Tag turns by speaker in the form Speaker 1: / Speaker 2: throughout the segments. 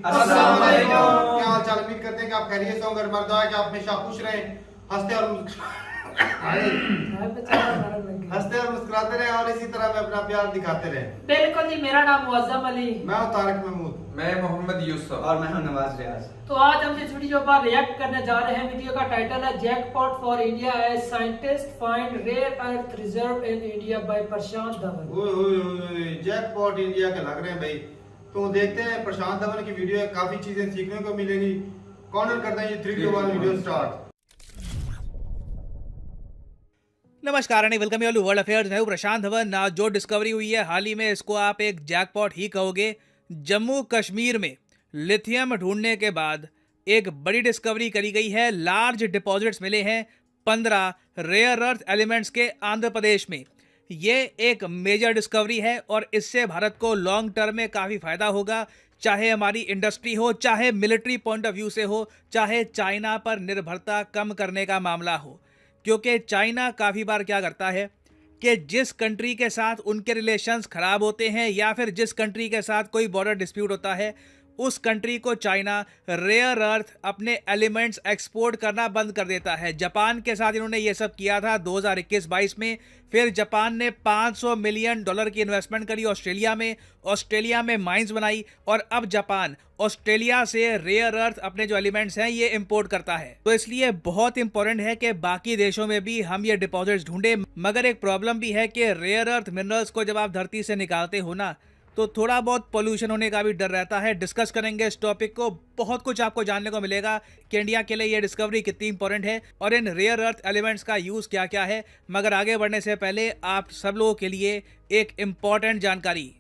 Speaker 1: अस्सलाम वालेकुम।
Speaker 2: क्या हाल चाल? उम्मीद करते हैं कि आप खैरियत से होंगे और मर्द कि आप हमेशा खुश रहें, हंसते और हंसते और मुस्कुराते रहें और इसी तरह में अपना प्यार दिखाते रहें।
Speaker 3: बिल्कुल जी, मेरा नाम मुअज्जम अली।
Speaker 2: मैं हूं तारिक महमूद।
Speaker 1: मैं मोहम्मद यूसुफ
Speaker 4: और मैं हूं नवाज रियाज।
Speaker 3: तो आज हम जिस वीडियो पर रिएक्ट करने जा रहे हैं, वीडियो का टाइटल है jackpot for India as scientist find rare earth reserve in India by Prashant Dhawan.
Speaker 2: ओए जैकपॉट इंडिया के लग रहे हैं भाई। तो देखते हैं प्रशांत धवन की वीडियो है, काफी चीजें सीखने को मिलेंगी। कॉर्नर करते हैं ये 3 2 1 वीडियो स्टार्ट।
Speaker 5: नमस्कार and welcome you all to world affairs. मैं हूं प्रशांत धवन। आज जो डिस्कवरी हुई है हाल ही में, इसको आप एक जैकपॉट ही कहोगे। जम्मू कश्मीर में लिथियम ढूंढने के बाद एक बड़ी डिस्कवरी करी गई है। लार्ज डिपॉजिट्स मिले हैं 15 रेयर अर्थ एलिमेंट्स के आंध्र प्रदेश में। ये एक मेजर डिस्कवरी है और इससे भारत को लॉन्ग टर्म में काफ़ी फ़ायदा होगा, चाहे हमारी इंडस्ट्री हो, चाहे मिलिट्री पॉइंट ऑफ व्यू से हो, चाहे चाइना पर निर्भरता कम करने का मामला हो। क्योंकि चाइना काफ़ी बार क्या करता है कि जिस कंट्री के साथ उनके रिलेशंस ख़राब होते हैं या फिर जिस कंट्री के साथ कोई बॉर्डर डिस्प्यूट होता है, उस कंट्री को चाइना रेयर अर्थ अपने एलिमेंट्स एक्सपोर्ट करना बंद कर देता है। जापान के साथ इन्होंने ये सब किया था 2021-22 में। फिर जापान ने $500 मिलियन की इन्वेस्टमेंट करी ऑस्ट्रेलिया में माइंस बनाई और अब जापान ऑस्ट्रेलिया से रेयर अर्थ अपने जो एलिमेंट्स हैं ये इंपोर्ट करता है। तो इसलिए बहुत इंपॉर्टेंट है कि बाकी देशों में भी हम ये डिपॉजिट्स ढूंढें। मगर एक प्रॉब्लम भी है कि रेयर अर्थ मिनरल्स को जब आप धरती से निकालते हो ना, तो थोड़ा बहुत पोल्यूशन होने का भी डर रहता है। डिस्कस करेंगे इस टॉपिक को, बहुत कुछ आपको जानने को मिलेगा कि इंडिया के लिए ये डिस्कवरी कितनी इंपॉर्टेंट है और इन रेयर अर्थ एलिमेंट्स का यूज़ क्या क्या है। मगर आगे बढ़ने से पहले आप सब लोगों के लिए एक इम्पॉर्टेंट जानकारी।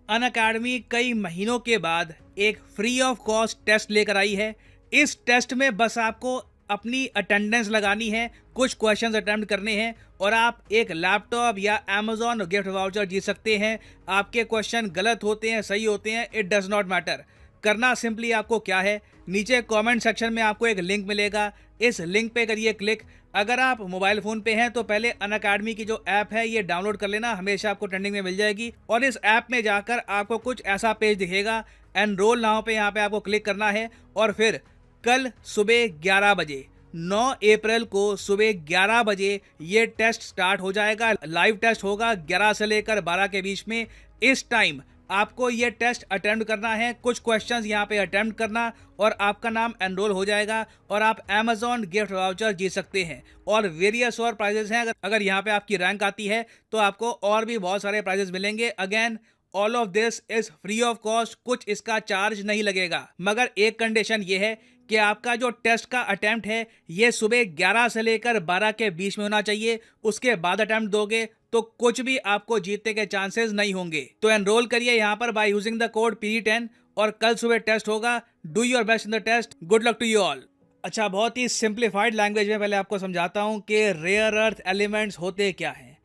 Speaker 5: अनअकैडमी कई महीनों के बाद एक फ्री ऑफ कॉस्ट टेस्ट लेकर आई है। इस टेस्ट में बस आपको अपनी अटेंडेंस लगानी है, कुछ क्वेश्चंस अटेम्प्ट करने हैं और आप एक लैपटॉप या अमेजॉन गिफ्ट वाउचर जीत सकते हैं। आपके क्वेश्चन गलत होते हैं, सही होते हैं, इट डज नॉट मैटर। करना सिंपली आपको क्या है, नीचे कमेंट सेक्शन में आपको एक लिंक मिलेगा, इस लिंक पे करिए क्लिक। अगर आप मोबाइल फ़ोन पे हैं तो पहले अनअकैडमी की जो ऐप है ये डाउनलोड कर लेना, हमेशा आपको ट्रेंडिंग में मिल जाएगी। और इस ऐप में जाकर आपको कुछ ऐसा पेज दिखेगा, एनरोल नाउ पे यहाँ पे आपको क्लिक करना है और फिर कल सुबह 11 बजे 9 अप्रैल को सुबह 11 बजे ये टेस्ट स्टार्ट हो जाएगा। लाइव टेस्ट होगा 11 से लेकर 12 के बीच में। इस टाइम आपको ये टेस्ट अटेम्प्ट करना है, कुछ क्वेश्चंस यहाँ पे अटेम्प्ट करना और आपका नाम एनरोल हो जाएगा और आप अमेजॉन गिफ्ट वाउचर जीत सकते हैं। और वेरियस और प्राइजेस हैं। अगर यहाँ पे आपकी रैंक आती है तो आपको और भी बहुत सारे प्राइजेस मिलेंगे। Again all of this is free of cost, कुछ इसका चार्ज नहीं लगेगा। मगर एक कंडीशन ये है कि आपका जो टेस्ट का अटेम्प्ट है ये सुबह 11 से लेकर 12 के बीच में होना चाहिए। उसके बाद अटेम्प्ट दोगे तो कुछ भी आपको जीतने के चांसेस नहीं होंगे। तो एनरोल करिए यहाँ पर by using the code PD10 और कल सुबह टेस्ट होगा। Do your best in the test. Good luck to you all. अच्छा, बहुत ही सिंप्लीफाइड लैंग्वेज में पहले आपको समझाता हूँ कि रेयर अर्थ एलिमेंट्स होते क्या हैं।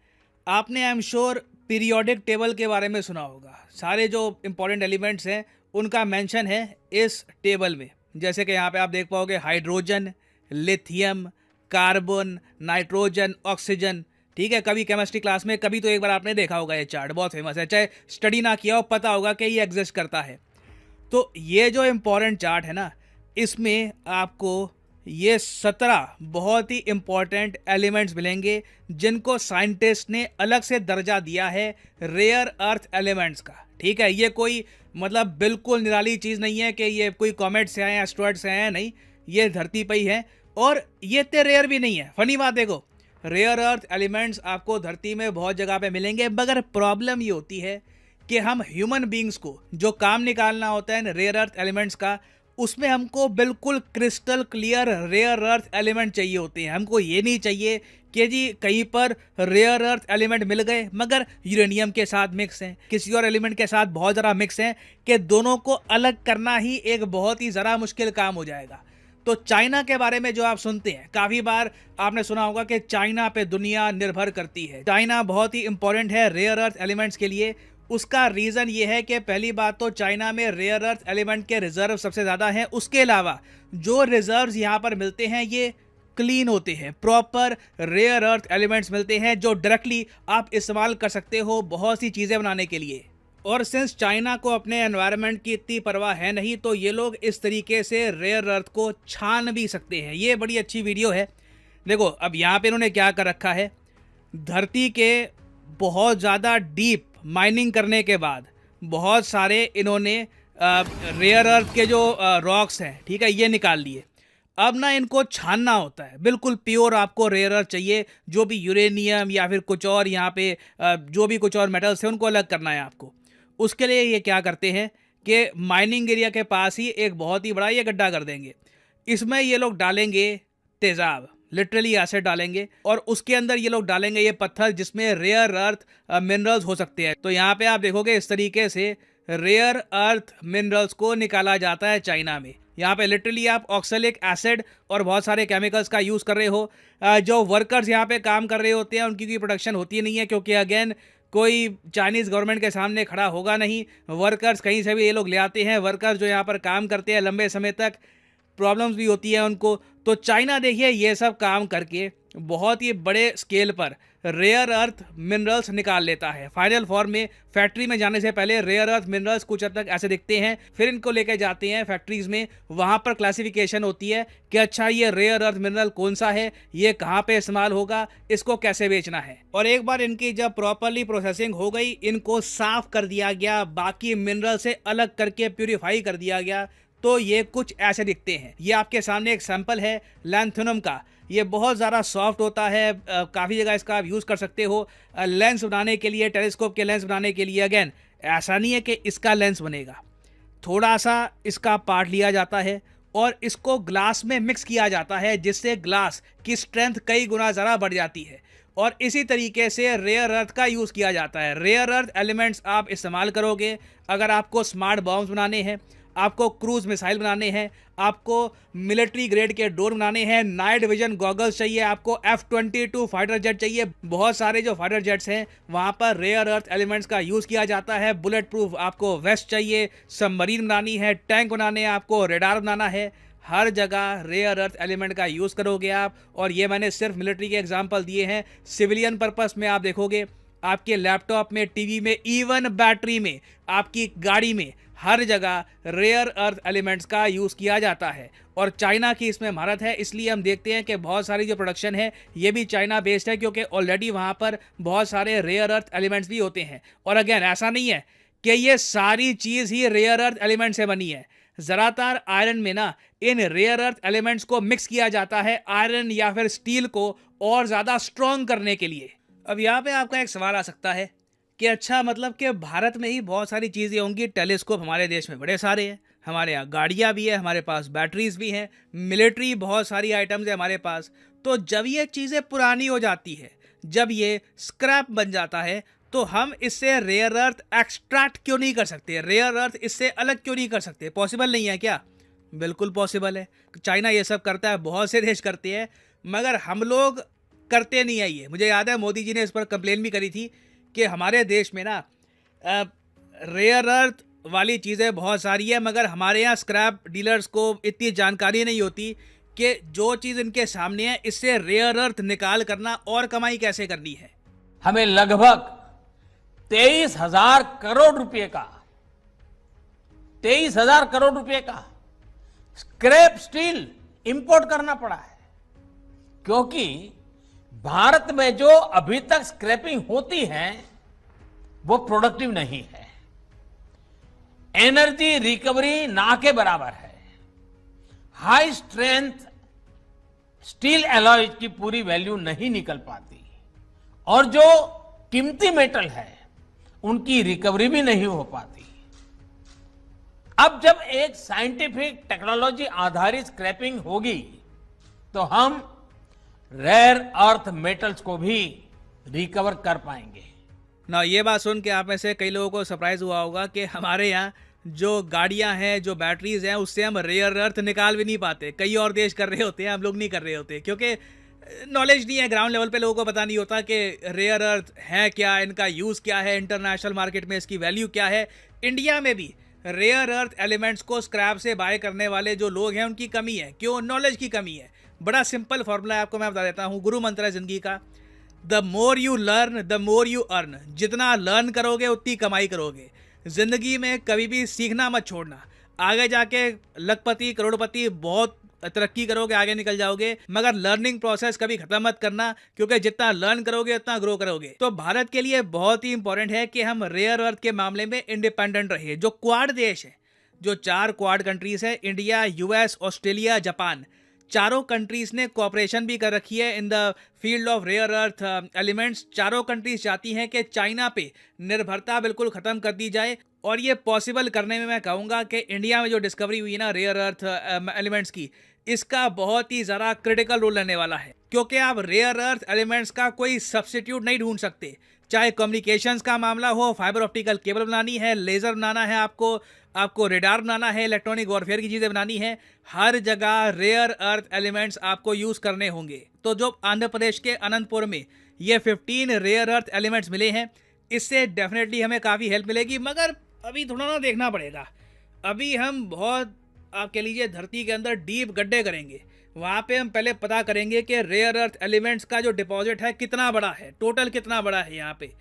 Speaker 5: आपने I am sure periodic table के बारे में सुना होगा। सारे जो इंपॉर्टेंट एलिमेंट्स हैं उनका मेंशन है इस टेबल में। जैसे कि यहाँ पे आप देख पाओगे hydrogen, lithium, carbon, nitrogen, oxygen. ठीक है, कभी केमिस्ट्री क्लास में कभी तो एक बार आपने देखा होगा, ये चार्ट बहुत फेमस है, चाहे स्टडी ना किया हो पता होगा कि ये एग्जिस्ट करता है। तो ये जो इम्पॉर्टेंट चार्ट है ना, इसमें आपको ये 17 बहुत ही इम्पॉर्टेंट एलिमेंट्स मिलेंगे जिनको साइंटिस्ट ने अलग से दर्जा दिया है रेयर अर्थ एलिमेंट्स का। ठीक है, ये कोई मतलब बिल्कुल निराली चीज़ नहीं है कि ये कोई कॉमेट से आए हैं, एस्ट्रॉइड से आए हैं, नहीं, ये धरती पर ही है और ये इतने रेयर भी नहीं है। फनी बात देखो, रेयर अर्थ एलिमेंट्स आपको धरती में बहुत जगह पे मिलेंगे, मगर प्रॉब्लम ये होती है कि हम ह्यूमन बींग्स को जो काम निकालना होता है रेयर अर्थ एलिमेंट्स का, उसमें हमको बिल्कुल crystal clear rare earth element चाहिए होते हैं। हमको ये नहीं चाहिए कि जी कहीं पर रेयर अर्थ एलिमेंट मिल गए मगर यूरेनियम के साथ मिक्स हैं, किसी और एलिमेंट के साथ बहुत ज़रा मिक्स हैं, कि दोनों को अलग करना ही एक बहुत ही ज़रा मुश्किल काम हो जाएगा। तो चाइना के बारे में जो आप सुनते हैं, काफ़ी बार आपने सुना होगा कि चाइना पे दुनिया निर्भर करती है। चाइना बहुत ही इंपॉर्टेंट है रेयर अर्थ एलिमेंट्स के लिए। उसका रीज़न ये है कि पहली बात तो चाइना में रेयर अर्थ एलिमेंट के रिजर्व सबसे ज़्यादा हैं। उसके अलावा जो रिजर्व्स यहाँ पर मिलते हैं ये क्लीन होते हैं, प्रॉपर रेयर अर्थ एलिमेंट्स मिलते हैं जो डायरेक्टली आप इस्तेमाल कर सकते हो बहुत सी चीज़ें बनाने के लिए। और सिंस चाइना को अपने एनवायरनमेंट की इतनी परवाह है नहीं, तो ये लोग इस तरीके से रेयर अर्थ को छान भी सकते हैं। ये बड़ी अच्छी वीडियो है। देखो अब यहाँ पे इन्होंने क्या कर रखा है, धरती के बहुत ज़्यादा डीप माइनिंग करने के बाद बहुत सारे इन्होंने रेयर अर्थ के जो रॉक्स हैं, ठीक है, ये निकाल लिए। अब ना इनको छानना होता है, बिल्कुल प्योर आपको रेयर अर्थ चाहिए, जो भी यूरेनियम या फिर कुछ और यहाँ पे जो भी कुछ और मेटल्स हैं उनको अलग करना है आपको। उसके लिए ये क्या करते हैं कि माइनिंग एरिया के पास ही एक बहुत ही बड़ा ये गड्ढा कर देंगे। इसमें ये लोग डालेंगे तेजाब, लिटरली एसिड डालेंगे, और उसके अंदर ये लोग डालेंगे ये पत्थर जिसमें रेयर अर्थ मिनरल्स हो सकते हैं। तो यहाँ पे आप देखोगे इस तरीके से रेयर अर्थ मिनरल्स को निकाला जाता है चाइना में। यहाँ पे लिटरली आप ऑक्सैलिक एसिड और बहुत सारे केमिकल्स का यूज़ कर रहे हो। जो वर्कर्स यहाँ पे काम कर रहे होते हैं उनकी कोई प्रोडक्शन होती नहीं है, क्योंकि अगेन कोई चाइनीज़ गवर्नमेंट के सामने खड़ा होगा नहीं। वर्कर्स कहीं से भी ये लोग ले आते हैं। वर्कर्स जो यहाँ पर काम करते हैं लंबे समय तक प्रॉब्लम्स भी होती है उनको। तो चाइना देखिए ये सब काम करके बहुत ही बड़े स्केल पर रेयर अर्थ मिनरल्स निकाल लेता है। फाइनल फॉर्म में फैक्ट्री में जाने से पहले रेयर अर्थ मिनरल्स कुछ हद तक ऐसे दिखते हैं, फिर इनको लेके जाते हैं फैक्ट्रीज में, वहाँ पर क्लासिफिकेशन होती है कि अच्छा ये रेयर अर्थ मिनरल कौन सा है, ये कहाँ पे इस्तेमाल होगा, इसको कैसे बेचना है। और एक बार इनकी जब प्रॉपरली प्रोसेसिंग हो गई, इनको साफ कर दिया गया, बाकी मिनरल से अलग करके प्यूरिफाई कर दिया गया, तो ये कुछ ऐसे दिखते हैं। ये आपके सामने एक सैंपल है लैंथेनम का। ये बहुत ज़्यादा सॉफ्ट होता है, काफ़ी जगह इसका आप यूज़ कर सकते हो लेंस बनाने के लिए, टेलीस्कोप के लेंस बनाने के लिए। अगेन ऐसा नहीं है कि इसका लेंस बनेगा, थोड़ा सा इसका पार्ट लिया जाता है और इसको ग्लास में मिक्स किया जाता है, जिससे ग्लास की स्ट्रेंथ कई गुना ज़रा बढ़ जाती है। और इसी तरीके से रेयर अर्थ का यूज़ किया जाता है। रेयर अर्थ एलिमेंट्स आप इस्तेमाल करोगे अगर आपको स्मार्ट बॉम्ब्स बनाने हैं, आपको क्रूज मिसाइल बनाने हैं, आपको मिलिट्री ग्रेड के ड्रोन बनाने हैं, नाइट विजन गॉगल्स चाहिए, आपको F-22 फाइटर जेट चाहिए। बहुत सारे जो फाइटर जेट्स हैं वहाँ पर रेयर अर्थ एलिमेंट्स का यूज़ किया जाता है। बुलेट प्रूफ आपको वेस्ट चाहिए, सबमरीन बनानी है, टैंक बनाने हैं, आपको रेडार बनाना है। हर जगह रेयर अर्थ एलिमेंट का यूज़ करोगे आप। और ये मैंने सिर्फ मिलिट्री के एग्जाम्पल दिए हैं। सिविलियन पर्पस में आप देखोगे आपके लैपटॉप में, टीवी में, इवन बैटरी में, आपकी गाड़ी में, हर जगह रेयर अर्थ एलिमेंट्स का यूज़ किया जाता है। और चाइना की इसमें महारत है, इसलिए हम देखते हैं कि बहुत सारी जो प्रोडक्शन है ये भी चाइना बेस्ड है, क्योंकि ऑलरेडी वहाँ पर बहुत सारे रेयर अर्थ एलिमेंट्स भी होते हैं। और अगेन ऐसा नहीं है कि ये सारी चीज़ ही रेयर अर्थ एलिमेंट से बनी है। ज़्यादातर आयरन में ना इन रेयर अर्थ एलिमेंट्स को मिक्स किया जाता है आयरन या फिर स्टील को और ज़्यादा स्ट्रॉन्ग करने के लिए। अब यहाँ पे आपका एक सवाल आ सकता है कि अच्छा मतलब कि भारत में ही बहुत सारी चीज़ें होंगी, टेलीस्कोप हमारे देश में बड़े सारे हैं, हमारे यहाँ गाड़ियाँ भी है, हमारे पास बैटरीज भी हैं, मिलिट्री बहुत सारी आइटम्स है हमारे पास। तो जब ये चीज़ें पुरानी हो जाती है, जब ये स्क्रैप बन जाता है, तो हम इससे रेयर अर्थ एक्सट्रैक्ट क्यों नहीं कर सकते? रेयर अर्थ इससे अलग क्यों नहीं कर सकते? पॉसिबल नहीं है क्या? बिल्कुल पॉसिबल है। चाइना ये सब करता है, बहुत से देश करते हैं, मगर हम लोग करते नहीं है। ये मुझे याद है मोदी जी ने इस पर कंप्लेन भी करी थी कि हमारे देश में ना रेयर अर्थ वाली चीज़ें बहुत सारी है, मगर हमारे यहाँ स्क्रैप डीलर्स को इतनी जानकारी नहीं होती कि जो चीज़ इनके सामने है इससे रेयर अर्थ निकाल करना और कमाई कैसे करनी है।
Speaker 4: हमें लगभग 23,000 करोड़ रुपए का 23,000 करोड़ रुपए का स्क्रैप स्टील इंपोर्ट करना पड़ा है, क्योंकि भारत में जो अभी तक स्क्रैपिंग होती है वो प्रोडक्टिव नहीं है। एनर्जी रिकवरी ना के बराबर है। हाई स्ट्रेंथ स्टील एलॉयज की पूरी वैल्यू नहीं निकल पाती, और जो कीमती मेटल है उनकी रिकवरी भी नहीं हो पाती। अब जब एक साइंटिफिक टेक्नोलॉजी आधारित स्क्रैपिंग होगी तो हम रेयर अर्थ मेटल्स को भी रिकवर कर पाएंगे
Speaker 5: ना। ये बात सुन के आप में से कई लोगों को सरप्राइज हुआ होगा कि हमारे यहाँ जो गाड़ियाँ हैं, जो बैटरीज हैं, उससे हम रेयर अर्थ निकाल भी नहीं पाते। कई और देश कर रहे होते हैं, हम लोग नहीं कर रहे होते, क्योंकि नॉलेज नहीं है। ग्राउंड लेवल पे लोगों को पता नहीं होता कि रेयर अर्थ है क्या, इनका यूज़ क्या है, इंटरनेशनल मार्केट में इसकी वैल्यू क्या है। इंडिया में भी रेयर अर्थ एलिमेंट्स को स्क्रैप से बाय करने वाले जो लोग हैं उनकी कमी है। क्यों? नॉलेज की कमी है। बड़ा सिंपल फॉर्मूला है, आपको मैं बता देता हूँ, गुरु मंत्र है जिंदगी का। The more you learn the more you earn. जितना लर्न करोगे उतनी कमाई करोगे। जिंदगी में कभी भी सीखना मत छोड़ना। आगे जाके लखपति करोड़पति बहुत तरक्की करोगे, आगे निकल जाओगे, मगर लर्निंग प्रोसेस कभी खत्म मत करना, क्योंकि जितना लर्न करोगे उतना ग्रो करोगे। तो भारत के लिए बहुत ही इंपॉर्टेंट है कि हम रेयर अर्थ के मामले में इंडिपेंडेंट रहिए। जो क्वाड देश है, जो 4 क्वाड कंट्रीज है, इंडिया, यूएस, ऑस्ट्रेलिया, जापान, चारों कंट्रीज ने कोऑपरेशन भी कर रखी है in the field of rare earth elements. चारों कंट्रीज चाहती हैं कि चाइना पे निर्भरता बिल्कुल खत्म कर दी जाए, और ये पॉसिबल करने में मैं कहूँगा कि इंडिया में जो डिस्कवरी हुई ना रेयर अर्थ एलिमेंट्स की, इसका बहुत ही ज़रा क्रिटिकल रोल रहने वाला है, क्योंकि आप रेयर अर्थ एलिमेंट्स का कोई सब्स्टिट्यूट नहीं ढूंढ सकते। चाहे कम्युनिकेशंस का मामला हो, फाइबर ऑप्टिकल केबल बनानी है, लेज़र बनाना है, आपको रेडार बनाना है, इलेक्ट्रॉनिक वॉरफेयर की चीज़ें बनानी है, हर जगह रेयर अर्थ एलिमेंट्स आपको यूज़ करने होंगे। तो जो आंध्र प्रदेश के अनंतपुर में ये 15 रेयर अर्थ एलिमेंट्स मिले हैं, इससे डेफिनेटली हमें काफ़ी हेल्प मिलेगी। मगर अभी थोड़ा ना देखना पड़ेगा, अभी हम बहुत आप कह लीजिए धरती के अंदर डीप गड्ढे करेंगे। वहाँ पे हम पहले पता करेंगे कि रेयर अर्थ एलिमेंट्स का जो डिपॉजिट है कितना बड़ा है, टोटल कितना बड़ा है, यहाँ पे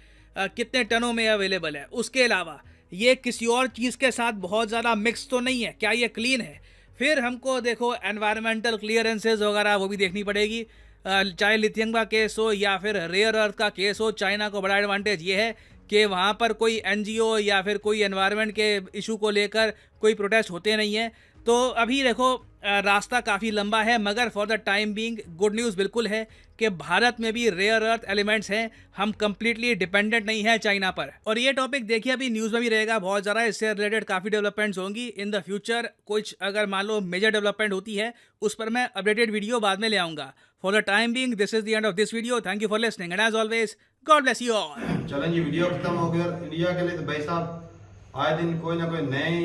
Speaker 5: कितने टनों में अवेलेबल है। उसके अलावा ये किसी और चीज़ के साथ बहुत ज़्यादा मिक्स तो नहीं है, क्या ये क्लीन है। फिर हमको देखो एनवायरमेंटल क्लियरेंसेज वगैरह वो भी देखनी पड़ेगी, चाहे लिथियम का केस हो या फिर रेयर अर्थ का केस हो। चाइना को बड़ा एडवांटेज ये है कि वहाँ पर कोई NGO या फिर कोई एनवायरनमेंट के इशू को लेकर कोई प्रोटेस्ट होते नहीं है। तो अभी देखो रास्ता काफ़ी लंबा है, मगर for the time being good news बिल्कुल है कि भारत में भी रेयर अर्थ एलिमेंट्स हैं, हम कंप्लीटली डिपेंडेंट नहीं है चाइना पर। और ये टॉपिक देखिए अभी न्यूज़ में भी रहेगा बहुत ज़्यादा, इससे रिलेटेड काफ़ी डेवलपमेंट्स होंगी इन द फ्यूचर। कुछ अगर मान लो मेजर डेवलपमेंट होती है उस पर मैं अपडेटेड वीडियो बाद में ले आऊँगा। For the time being this is the end of this video. Thank you for listening and as always God bless you all.
Speaker 2: चलें जी, वीडियो खत्म हो गया। इंडिया के लिए तो भाई साहब आए दिन कोई ना कोई नए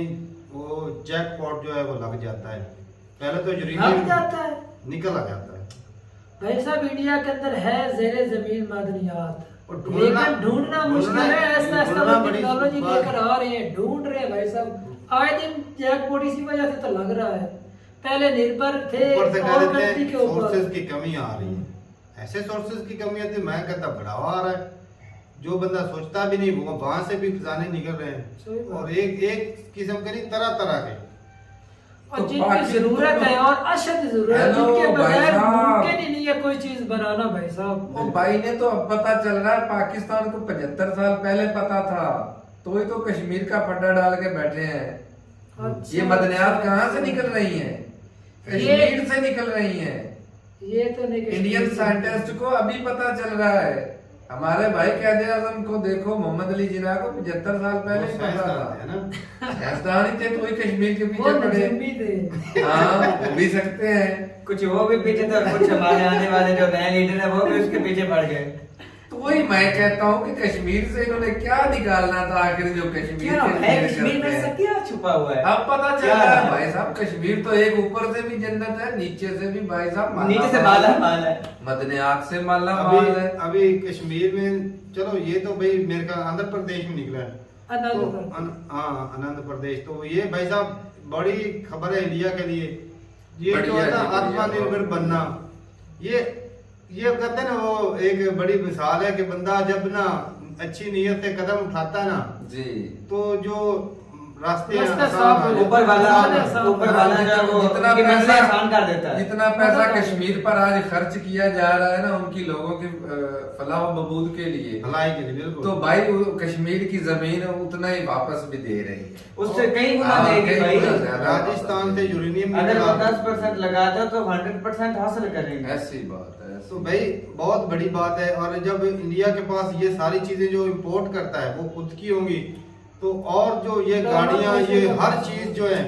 Speaker 2: वो जैकपॉट जो है वो लग जाता है। पहले तो
Speaker 3: लग जाता है,
Speaker 2: निकल आ जाता है
Speaker 3: भाई साहब। इंडिया के अंदर है ज़ेरे ज़मीन मादनियात,
Speaker 2: और
Speaker 3: लेकिन ढूंढना मुश्किल है। ऐसा ऐसा
Speaker 2: बड़ी
Speaker 3: टेक्नोलॉजी
Speaker 2: बात
Speaker 3: लेकर आ रहे हैं, ढूंढ रहे हैं भाई साहब। आए दिन जैकपॉट इसी वजह से तो लग रहा है। पहले निर्भर थे
Speaker 2: ऊपर से कह
Speaker 3: और
Speaker 2: देते
Speaker 3: कंट्री के
Speaker 2: हैं
Speaker 3: ऊपर।
Speaker 2: सोर्सेज की कमी आ रही है। ऐसे सोर्सेज की कमी आती है, मैं कहता बढ़ावा आ रहा है। जो बंदा सोचता भी नहीं वो वहां से भी खजाने निकल रहे
Speaker 3: सही
Speaker 2: हैं,
Speaker 3: बात।
Speaker 2: और एक किस्म के नहीं, तरह तरह के।
Speaker 3: और
Speaker 6: तो
Speaker 3: जिनकी जरूरत है और अशद जरूरत है,
Speaker 6: हेलो
Speaker 3: जिनके
Speaker 6: भाई
Speaker 3: बगैर
Speaker 6: साहब।
Speaker 3: मुमकिन ही नहीं है कोई चीज बनाना भाई साहब।
Speaker 6: वो भाई ने तो अब पता चल रहा है, पाकिस्तान को 75 साल पहले पता था, तो ही तो कश्मीर का पट्टा डाल के बैठे हैं।
Speaker 3: अच्छा।
Speaker 6: ये मदनियात कहाँ से निकल रही हैं? कश्मीर से निकल रही हैं।
Speaker 3: ये तो नहीं
Speaker 6: इंडियन साइंटिस्ट को अभी पता चल रहा है। हमारे भाई कायदे आजम को देखो, मोहम्मद अली जिन्ना को 75 साल पहले ही पता था। साइंसदान ही थे तो ही कश्मीर के
Speaker 3: वो
Speaker 6: पीछे पड़े।
Speaker 3: नजम भी थे।
Speaker 6: हाँ, वो भी सकते हैं।
Speaker 7: कुछ वो भी पीछे थे और कुछ हमारे आने वाले जो नए लीडर है वो भी उसके पीछे पड़ गए।
Speaker 6: तो वही मैं कहता हूँ कि कश्मीर से इन्होंने क्या निकालना था आखिर, जो कश्मीर
Speaker 7: क्या
Speaker 6: के
Speaker 7: है
Speaker 6: लिए
Speaker 7: कश्मीर में
Speaker 6: करते
Speaker 7: ऐसा
Speaker 6: हैं।
Speaker 7: क्या छुपा हुआ है?
Speaker 6: अब पता चल
Speaker 7: क्या
Speaker 6: रहा है
Speaker 7: है?
Speaker 6: भाई साहब, कश्मीर तो एक ऊपर से भी जन्नत है, नीचे से भी भाई साहब
Speaker 7: नीचे से माला माल है।
Speaker 6: मदनियात से माला माल है।
Speaker 2: अभी कश्मीर में चलो ये तो भाई मेरे ख्याल आंध्र प्रदेश में निकला है।
Speaker 3: आनंद
Speaker 2: आनंद प्रदेश। तो ये भाई साहब बड़ी खबर है इंडिया के लिए। ये जो
Speaker 6: बढ़िया
Speaker 2: है ना
Speaker 6: जी, बढ़िया।
Speaker 2: आत्मनिर्भर बनना, ये कहते हैं ना, वो एक बड़ी मिसाल है कि बंदा जब ना अच्छी नीयत से कदम उठाता है ना,
Speaker 6: जी,
Speaker 2: तो जो रास्ते
Speaker 3: रास्ता
Speaker 2: आसान
Speaker 3: साफ हो
Speaker 2: है।
Speaker 3: जाता
Speaker 7: ऊपर वाला
Speaker 3: आसान
Speaker 7: जो है वो
Speaker 6: जितना
Speaker 7: उनकी मंजिलें
Speaker 6: पैसा-
Speaker 7: आसान कर देता है।
Speaker 6: जितना पैसा
Speaker 3: मतलब
Speaker 6: कश्मीर पर आज खर्च किया जा रहा है ना उनकी लोगों के फलाह व बहबूद के लिए,
Speaker 2: भलाई के लिए बिल्कुल।
Speaker 6: तो भाई वो कश्मीर की जमीन उतना ही वापस भी दे रही है।
Speaker 7: उससे कई गुना
Speaker 6: हाँ,
Speaker 7: देगी
Speaker 6: कई
Speaker 7: भाई।
Speaker 6: गुना ज्यादा।
Speaker 2: राजस्थान से यूरेनियम
Speaker 7: अगर वो
Speaker 2: निकला।
Speaker 7: 10% लगाता तो 100% हासिल करेंगे।
Speaker 6: ऐसी बात है, ऐसी
Speaker 2: तो भाई बहुत बड़ी बात है। और जब इंडिया के पास ये सारी चीजें जो इंपोर्ट करता है वो खुद की होंगी, तो और जो ये गाड़ियां, ये हर चीज जो है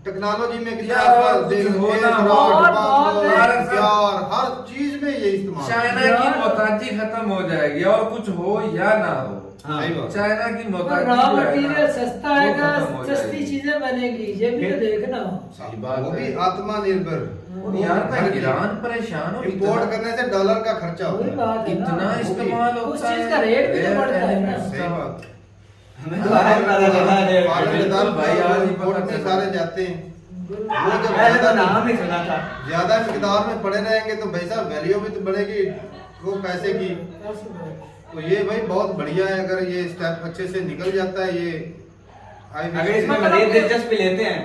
Speaker 2: टेक्नोलॉजी में कितना
Speaker 6: यार,
Speaker 2: आजकल
Speaker 6: कुछ
Speaker 2: देख
Speaker 6: हो ना
Speaker 2: एयरक्राफ्ट,
Speaker 3: हो, बहुत
Speaker 2: बम,
Speaker 3: है।
Speaker 2: प्यार, हर चीज में ये इस्तेमाल।
Speaker 6: चाइना की मोहताजी खत्म हो जाएगी, और कुछ हो या ना हो,
Speaker 2: सही बात।
Speaker 6: चाइना की मोहताजी
Speaker 3: रॉ
Speaker 6: जो है ना,
Speaker 3: मटेरियल सस्ता
Speaker 6: वो
Speaker 3: आएगा,
Speaker 6: खत्म हो
Speaker 3: सस्ती
Speaker 6: जाएगी।
Speaker 3: चीजें बनेगी, ये भी तो देखना।
Speaker 6: सही बात
Speaker 2: वो भी
Speaker 6: है।
Speaker 2: आत्मनिर्भर।
Speaker 6: और यहाँ का ईरान परेशान हो,
Speaker 2: इंपोर्ट
Speaker 6: इतना-
Speaker 2: करने से डॉलर का खर्चा
Speaker 3: वही
Speaker 2: होता है।
Speaker 3: बात है ना।
Speaker 6: इतना इस्तेमाल
Speaker 3: उस
Speaker 6: होता
Speaker 3: चीज
Speaker 6: है,
Speaker 3: का रेट भी तो
Speaker 6: रेट
Speaker 3: बढ़ता है ना।
Speaker 2: सही बात।
Speaker 7: हमें तो आज पता चला है।
Speaker 2: पाकिस्तान
Speaker 6: भाई, आज ही
Speaker 2: इंपोर्ट
Speaker 6: पता
Speaker 2: में
Speaker 6: चला।
Speaker 2: सारे जाते हैं। वो जब
Speaker 7: पहले तो नाम ही सुना था।
Speaker 2: ज्यादा मिकदार में पड़े रहेंगे तो भाई साहब वैल्यू भी तो बढ़ेगी वो पैसे की। तो ये भाई बहुत बढ़िया है, अगर ये स्टेप अच्छे से निकल जाता है ये
Speaker 7: अगर इसमें मजीद दिलचस्पी लेते हैं,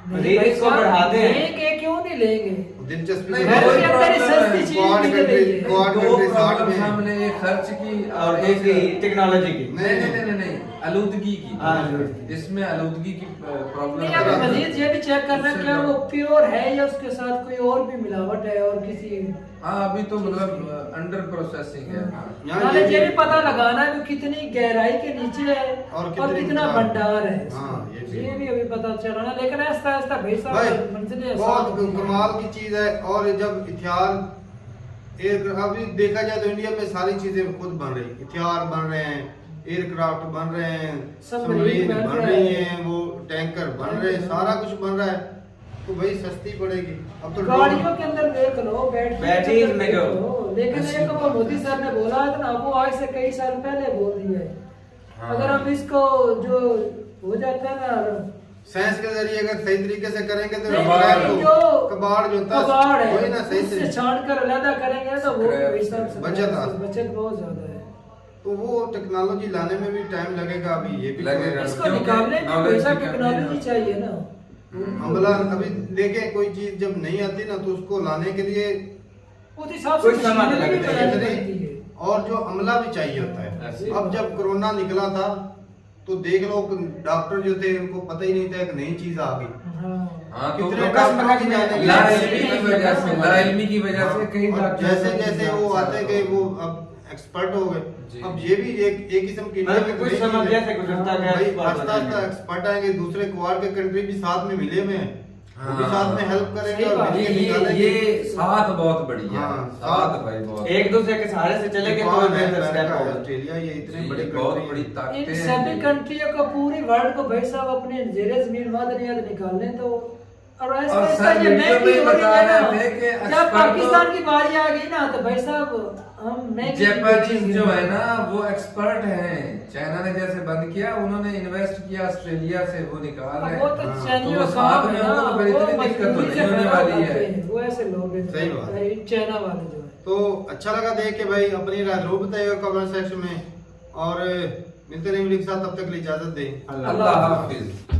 Speaker 7: मजीद इसको बढ़ाते हैं,
Speaker 3: लेंगे क्यों नहीं लेंगे?
Speaker 2: दिलचस्पी
Speaker 6: नहीं,
Speaker 3: घर के अंदर ही सस्ती चीज
Speaker 2: क्वाड
Speaker 3: निकल रही है।
Speaker 2: क्वाड
Speaker 6: दो
Speaker 2: कंट्री साथ
Speaker 6: प्रॉब्लम
Speaker 2: में
Speaker 6: सामने, एक खर्च की
Speaker 7: और
Speaker 6: और
Speaker 7: एक
Speaker 6: एक
Speaker 7: टेक्नोलॉजी की।
Speaker 6: नहीं, आलूदगी की।
Speaker 7: हाँ।
Speaker 6: इसमें आलूदगी की प्रॉब्लम
Speaker 3: नहीं, अब मजीद ये भी चेक करना क्या वो प्योर है या उसके साथ कोई और भी मिलावट है और किसी।
Speaker 6: हाँ, अभी तो मतलब अंडर प्रोसेसिंग है।
Speaker 2: यहाँ
Speaker 3: नाले
Speaker 2: ये
Speaker 3: ये भी पता लगाना है कि कितनी गहराई के नीचे है
Speaker 2: और
Speaker 3: और कितना भंडार है इसमें।
Speaker 2: हाँ, ये भी।
Speaker 3: अभी पता चलाना, लेकिन ऐसा ऐसा भाई
Speaker 2: भाई
Speaker 3: साहब मंजिलें
Speaker 2: बहुत
Speaker 3: आसान होती हैं।
Speaker 2: कमाल की चीज है। और जब हथियार एक अभी देखा जाए तो इंडिया में सारी चीजें खुद बन रही, हथियार बन रहे हैं, एयरक्राफ्ट बन रहे हैं,
Speaker 3: सबमरीन
Speaker 2: सबमरीन
Speaker 3: बन
Speaker 2: बन
Speaker 3: रहे
Speaker 2: रही
Speaker 3: हैं,
Speaker 2: हैं, वो टैंकर बन रहे हैं, सारा कुछ बन रहा है। तो भाई सस्ती पड़ेगी। अब तो
Speaker 3: गाड़ियों के अंदर देख लो,
Speaker 7: बैटरीज में जो।
Speaker 3: लेकिन एक वो मोदी सर ने बोला है ना, वो आज से कई साल पहले बोल दिया है।
Speaker 6: हाँ।
Speaker 3: अगर हम इसको जो हो जाता है ना
Speaker 2: साइंस के जरिए अगर सही तरीके से करेंगे तो
Speaker 3: नहीं,
Speaker 6: कबाड़
Speaker 3: नहीं, जो
Speaker 2: कबाड़ जो होता
Speaker 3: कबाड़ है
Speaker 2: वही ना सही
Speaker 3: उससे
Speaker 2: से।
Speaker 3: छान कर अलग करेंगे तो वो
Speaker 6: Scrap
Speaker 3: भी हिसाब से
Speaker 2: बचत
Speaker 3: बहुत ज्यादा है।
Speaker 2: तो वो टेक्नोलॉजी लाने में भी टाइम लगेगा। अभी ये भी
Speaker 6: लगेगा।
Speaker 3: इसको
Speaker 6: क्योंकि
Speaker 3: निकालने में
Speaker 6: knowledge
Speaker 3: वैसा
Speaker 6: की कमी
Speaker 3: टेक्नोलॉजी
Speaker 6: है।
Speaker 3: चाहिए ना।
Speaker 2: अमला अभी देखें कोई चीज जब नहीं आती ना तो उसको लाने के लिए
Speaker 3: उस हिसाब से
Speaker 7: कुछ समय
Speaker 3: मशीनरी भी
Speaker 7: लगता है।
Speaker 3: बनानी पड़ती है।
Speaker 2: और जो अमला भी चाहिए होता है।
Speaker 7: ऐसे।
Speaker 2: अब जब कोरोना निकला था तो देख लो डॉक्टर जो थे उनको पता ही नहीं था एक नई चीज आ गई।
Speaker 3: हाँ।
Speaker 6: हाँ, तो
Speaker 2: कितने
Speaker 6: वो
Speaker 2: डॉक्टरों की जाने
Speaker 6: लाइल्मी की वजह से, लाइल्मी की वजह से कई
Speaker 2: और
Speaker 6: डॉक्टर
Speaker 2: जैसे जैसे वो आते गए वो अब एक्सपर्ट हो गए।
Speaker 6: जी।
Speaker 2: अब ये भी एक किस्म की
Speaker 7: मतलब कुछ समय जैसे गुजरता गया,
Speaker 2: भाई
Speaker 7: expert
Speaker 2: आस्ता आस्ता
Speaker 7: बनेंगे।
Speaker 2: एक्सपर्ट आएंगे। दूसरे क्वाड के कंट्री भी साथ में मिले हुए हैं, वो भी
Speaker 6: हाँ।
Speaker 2: साथ में हेल्प करेंगे
Speaker 3: सही
Speaker 2: और
Speaker 3: बात।
Speaker 2: मिलके निकालेंगे।
Speaker 6: ये साथ बहुत बढ़िया
Speaker 2: हाँ,
Speaker 6: है। साथ भाई बहुत
Speaker 7: एक दूसरे के सहारे से चलेंगे तो
Speaker 2: जापान है,
Speaker 7: बेहतर स्टेप
Speaker 2: अमेरिका है,
Speaker 7: होगा।
Speaker 2: ऑस्ट्रेलिया, ये इतने
Speaker 6: जी,
Speaker 2: बड़े
Speaker 6: बहुत
Speaker 2: कंट्री
Speaker 6: बड़ी
Speaker 2: हैं।
Speaker 6: ताकतें
Speaker 3: इन
Speaker 6: हैं
Speaker 3: सभी
Speaker 6: ये।
Speaker 3: कंट्रियों को पूरी वर्ल्ड को भाई साहब अपने जेरे जमीन मादनियात निकालने तो और ऐसा
Speaker 6: और
Speaker 3: ऐसा
Speaker 6: सर
Speaker 3: ये
Speaker 6: वीडियो
Speaker 3: महंगी
Speaker 6: में
Speaker 3: हो रही
Speaker 6: बता
Speaker 3: है ना।
Speaker 6: रहे थे कि
Speaker 3: जब
Speaker 6: एक्सपर्ट
Speaker 3: पाकिस्तान की बारी आ गई ना तो भाई साहब हम महंगी
Speaker 6: जापानीज जो है ना वो एक्सपर्ट हैं। चाइना ने जैसे बंद किया, उन्होंने इन्वेस्ट किया ऑस्ट्रेलिया से, वो निकाल रहे
Speaker 3: वो तो
Speaker 6: हैं।
Speaker 3: चाइनियों
Speaker 6: तो
Speaker 3: का
Speaker 6: साथ
Speaker 3: काम
Speaker 6: में
Speaker 3: है ना,
Speaker 6: होगा तो फिर
Speaker 3: वो
Speaker 6: इतनी दिक्कत तो
Speaker 3: मजबूरी
Speaker 6: नहीं
Speaker 3: से
Speaker 6: होने
Speaker 3: पैदा
Speaker 6: वाली
Speaker 3: करते
Speaker 6: है।
Speaker 3: हैं, वो ऐसे लोग हैं।
Speaker 2: सही बात है।
Speaker 3: चाइना वाले जो है।
Speaker 2: तो अच्छा लगा देख के भाई। अपनी राय जरूर बताइएगा कमेंट सेक्शन में और मिलते रहेंगे एक साथ। तब तक के लिए इजाजत दें।
Speaker 6: अल्लाह हाफिज।